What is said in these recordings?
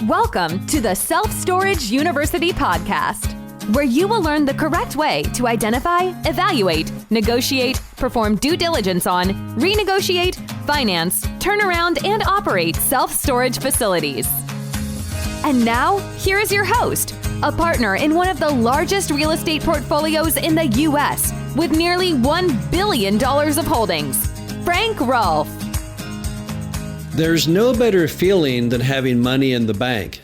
Welcome to the Self Storage University podcast, where you will learn the correct way to identify, evaluate, negotiate, perform due diligence on, renegotiate, finance, turn around, and operate self-storage facilities. And now, here is your host, a partner in one of the largest real estate portfolios in the U.S. with nearly $1 billion of holdings, Frank Rolfe. There's no better feeling than having money in the bank.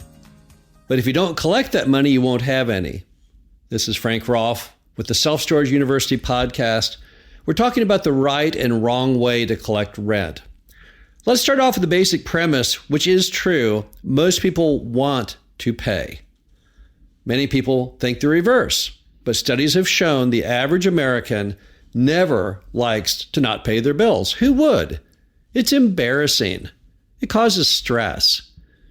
But if you don't collect that money, you won't have any. This is Frank Rolfe with the Self Storage University podcast. We're talking about the right and wrong way to collect rent. Let's start off with the basic premise, which is true. Most people want to pay. Many people think the reverse, but studies have shown the average American never likes to not pay their bills. Who would? It's embarrassing. It causes stress.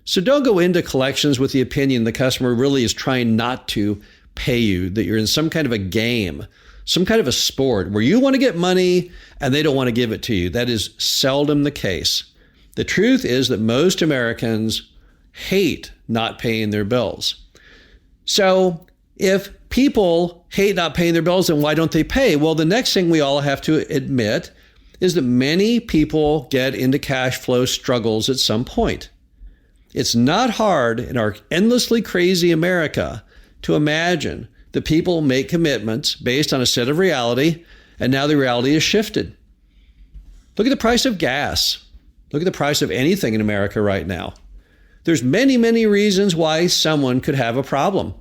So don't go into collections with the opinion the customer really is trying not to pay you, that you're in some kind of a game, some kind of a sport where you want to get money and they don't want to give it to you. That is seldom the case. The truth is that most Americans hate not paying their bills. So if people hate not paying their bills, then why don't they pay? Well, the next thing we all have to admit is that many people get into cash flow struggles at some point. It's not hard in our endlessly crazy America to imagine that people make commitments based on a set of reality, and now the reality is shifted. Look at the price of gas. Look at the price of anything in America right now. There's many, many reasons why someone could have a problem.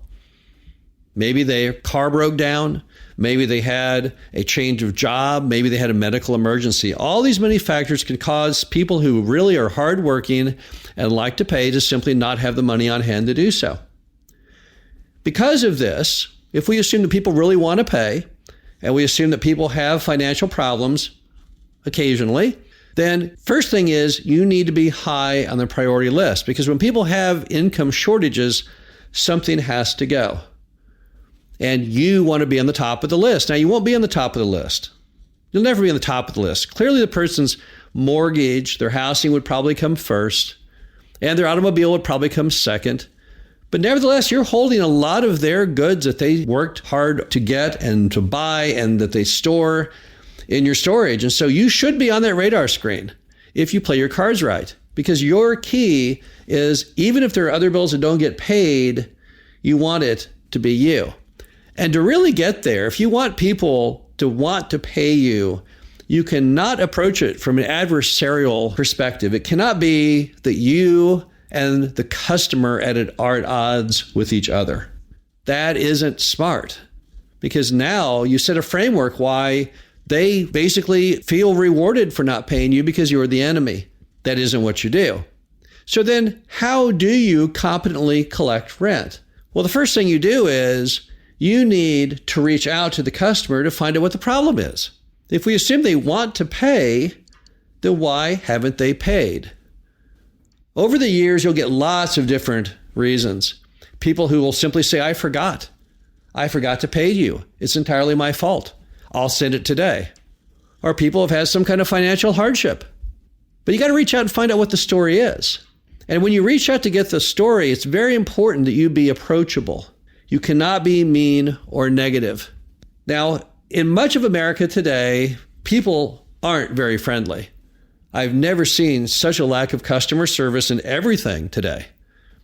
Maybe their car broke down. Maybe they had a change of job. Maybe they had a medical emergency. All these many factors can cause people who really are hardworking and like to pay to simply not have the money on hand to do so. Because of this, if we assume that people really want to pay, and we assume that people have financial problems occasionally, then first thing is you need to be high on the priority list, because when people have income shortages, something has to go. And you want to be on the top of the list. Now, you won't be on the top of the list. You'll never be on the top of the list. Clearly, the person's mortgage, their housing would probably come first, and their automobile would probably come second. But nevertheless, you're holding a lot of their goods that they worked hard to get and to buy and that they store in your storage. And so you should be on that radar screen if you play your cards right, because your key is, even if there are other bills that don't get paid, you want it to be you. And to really get there, if you want people to want to pay you, you cannot approach it from an adversarial perspective. It cannot be that you and the customer are at odds with each other. That isn't smart, because now you set a framework why they basically feel rewarded for not paying you because you're the enemy. That isn't what you do. So then how do you competently collect rent? Well, the first thing you do is you need to reach out to the customer to find out what the problem is. If we assume they want to pay, then why haven't they paid? Over the years, you'll get lots of different reasons. People who will simply say, I forgot to pay you. It's entirely my fault. I'll send it today. Or people have had some kind of financial hardship. But you got to reach out and find out what the story is. And when you reach out to get the story, it's very important that you be approachable. You cannot be mean or negative. Now, in much of America today, people aren't very friendly. I've never seen such a lack of customer service in everything today.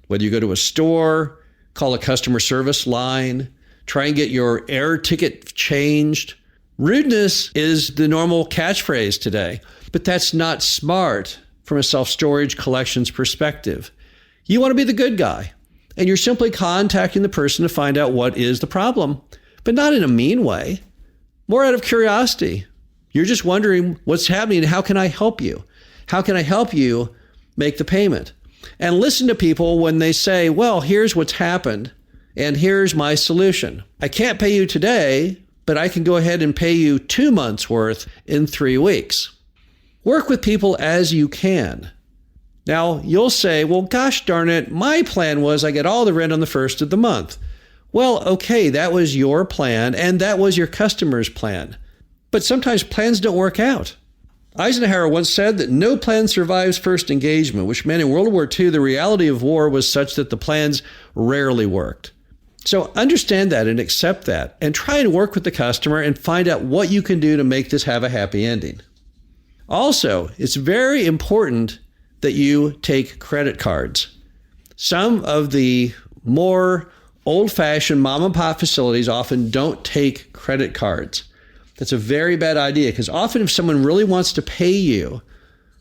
Whether you go to a store, call a customer service line, try and get your air ticket changed. Rudeness is the normal catchphrase today, but that's not smart from a self-storage collections perspective. You want to be the good guy. And you're simply contacting the person to find out what is the problem, but not in a mean way, more out of curiosity. You're just wondering what's happening and how can I help you? How can I help you make the payment? And listen to people when they say, well, here's what's happened and here's my solution. I can't pay you today, but I can go ahead and pay you 2 months worth in 3 weeks. Work with people as you can. Now, you'll say, well, gosh darn it, my plan was I get all the rent on the first of the month. Well, okay, that was your plan, and that was your customer's plan. But sometimes plans don't work out. Eisenhower once said that no plan survives first engagement, which meant in World War II, the reality of war was such that the plans rarely worked. So understand that and accept that, and try and work with the customer and find out what you can do to make this have a happy ending. Also, it's very important that you take credit cards. Some of the more old-fashioned mom and pop facilities often don't take credit cards. That's a very bad idea, because often if someone really wants to pay you,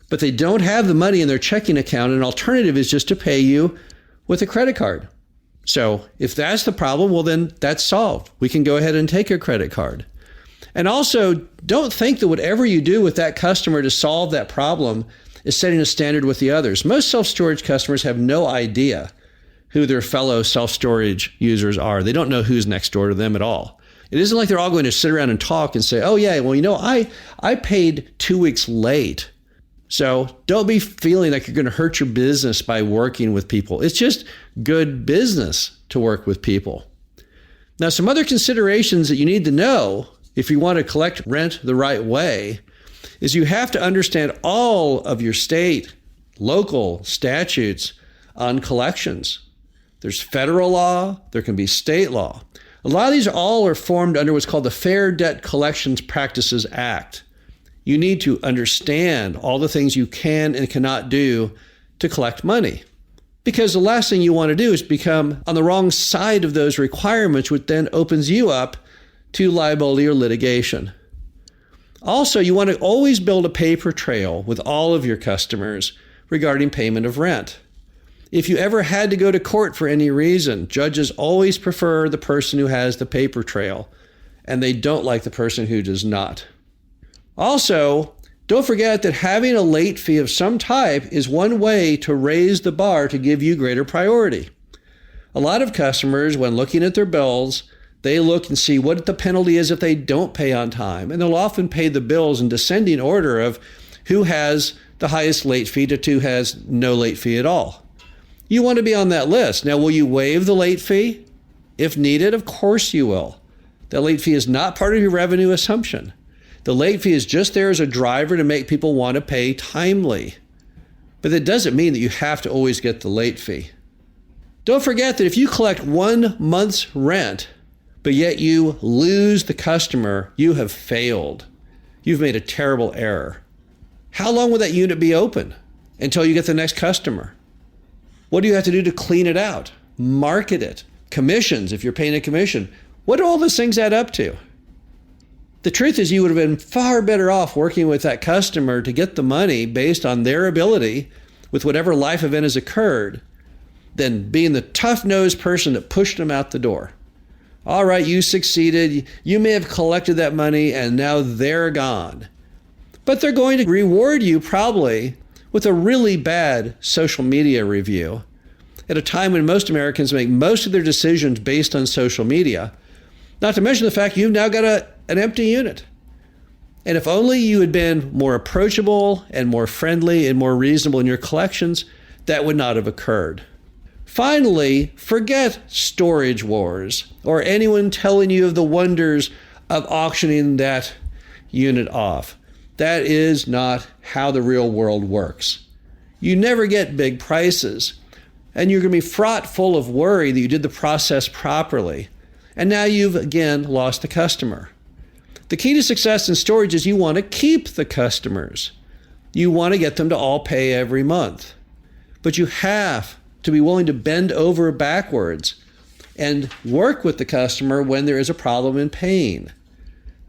but they don't have the money in their checking account, an alternative is just to pay you with a credit card. So if that's the problem, well, then that's solved. We can go ahead and take a credit card. And also, don't think that whatever you do with that customer to solve that problem is setting a standard with the others. Most self-storage customers have no idea who their fellow self-storage users are. They don't know who's next door to them at all. It isn't like they're all going to sit around and talk and say, oh yeah, well, I paid 2 weeks late. So don't be feeling like you're going to hurt your business by working with people. It's just good business to work with people. Now, some other considerations that you need to know if you want to collect rent the right way is you have to understand all of your state, local statutes on collections. There's federal law, there can be state law. A lot of these all are formed under what's called the Fair Debt Collections Practices Act. You need to understand all the things you can and cannot do to collect money, because the last thing you want to do is become on the wrong side of those requirements, which then opens you up to liability or litigation. Also, you want to always build a paper trail with all of your customers regarding payment of rent. If you ever had to go to court for any reason, judges always prefer the person who has the paper trail, and they don't like the person who does not. Also, don't forget that having a late fee of some type is one way to raise the bar to give you greater priority. A lot of customers, when looking at their bills, they look and see what the penalty is if they don't pay on time, and they'll often pay the bills in descending order of who has the highest late fee to who has no late fee at all. You want to be on that list. Now, will you waive the late fee? If needed, of course you will. That late fee is not part of your revenue assumption. The late fee is just there as a driver to make people want to pay timely. But that doesn't mean that you have to always get the late fee. Don't forget that if you collect 1 month's rent, but yet you lose the customer, you have failed. You've made a terrible error. How long will that unit be open? Until you get the next customer. What do you have to do to clean it out? Market it. Commissions, if you're paying a commission. What do all those things add up to? The truth is you would have been far better off working with that customer to get the money based on their ability with whatever life event has occurred than being the tough-nosed person that pushed them out the door. All right, you succeeded. You may have collected that money and now they're gone. But they're going to reward you probably with a really bad social media review at a time when most Americans make most of their decisions based on social media, not to mention the fact you've now got an empty unit. And if only you had been more approachable and more friendly and more reasonable in your collections, that would not have occurred. Finally, forget storage wars or anyone telling you of the wonders of auctioning that unit off. That is not how the real world works. You never get big prices, and you're going to be fraught full of worry that you did the process properly. And now you've again lost the customer. The key to success in storage is you want to keep the customers. You want to get them to all pay every month. But you have to be willing to bend over backwards and work with the customer when there is a problem in paying.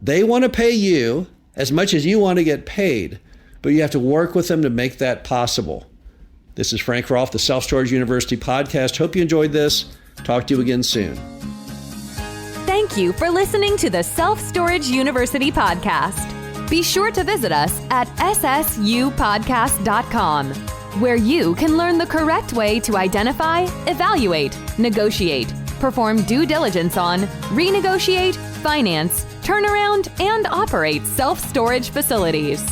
They want to pay you as much as you want to get paid, but you have to work with them to make that possible. This is Frank Rolfe, the Self-Storage University podcast. Hope you enjoyed this. Talk to you again soon. Thank you for listening to the Self-Storage University podcast. Be sure to visit us at ssupodcast.com, where you can learn the correct way to identify, evaluate, negotiate, perform due diligence on, renegotiate, finance, turnaround, and operate self-storage facilities.